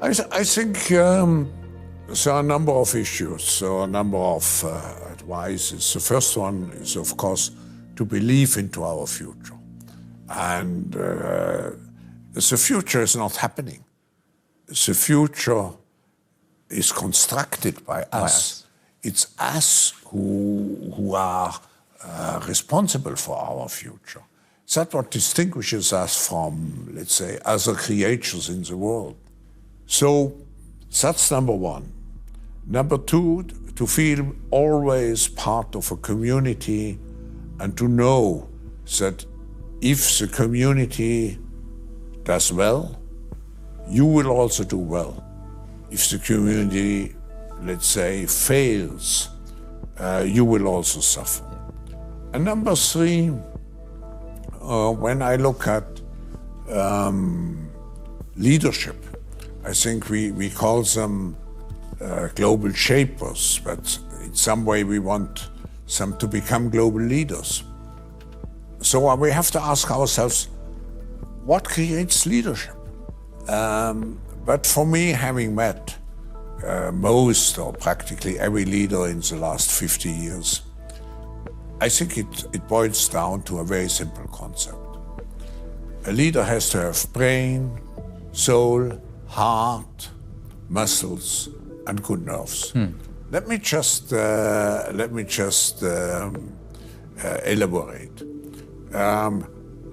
I think there are a number of issues, a number of advices. The first one is, of course, to believe into our future. And the future is not happening. The future is constructed by us. It's us who are responsible for our future. That's what distinguishes us from, let's say, other creatures in the world. So that's number one. Number two, to feel always part of a community and to know that if the community does well, you will also do well. If the community, let's say, fails, you will also suffer. And number three, when I look at leadership, I think we call them global shapers, but in some way we want them to become global leaders. So we have to ask ourselves, what creates leadership? But for me, having met most or practically every leader in the last 50 years, I think it boils down to a very simple concept. A leader has to have brain, soul, heart, muscles, and good nerves. Let me just elaborate.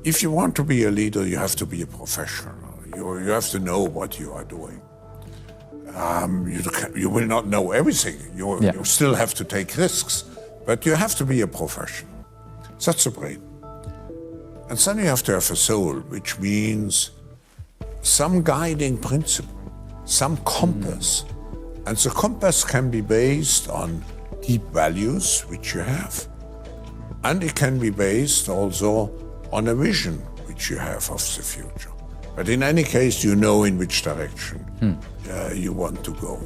If you want to be a leader, you have to be a professional. You have to know what you are doing. You will not know everything. You still have to take risks, but you have to be a professional. That's the brain. And then you have to have a soul, which means some guiding principle, some compass. And the compass can be based on deep values, which you have. And it can be based also on a vision, which you have of the future. But in any case, you know in which direction you want to go.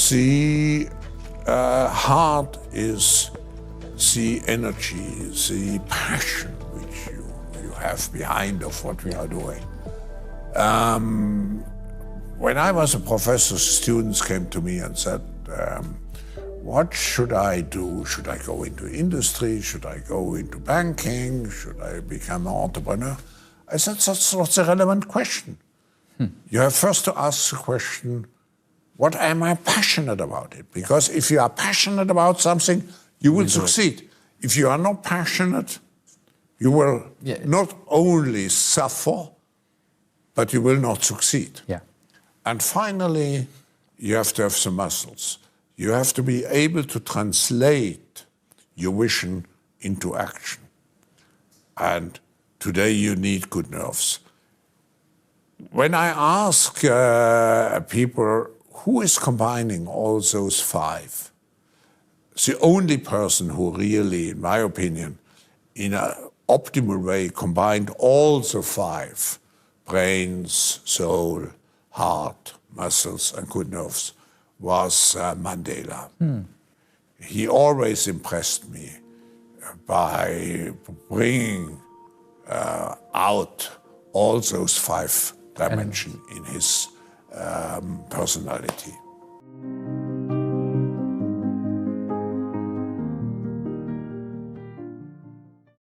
The heart is the energy, the passion which you have behind of what we are doing. When I was a professor, students came to me and said, what should I do? Should I go into industry? Should I go into banking? Should I become an entrepreneur? I said, that's not a relevant question. You have first to ask the question, what am I passionate about it? Because if you are passionate about something, you will succeed. If you are not passionate, you will not only suffer, but you will not succeed. And finally, you have to have some muscles. You have to be able to translate your vision into action. And today you need good nerves. When I ask people who is combining all those five, the only person who really, in my opinion, in an optimal way combined all the five, brains, soul, heart, muscles, and good nerves, was Mandela. He always impressed me by bringing out all those five dimensions in his personality.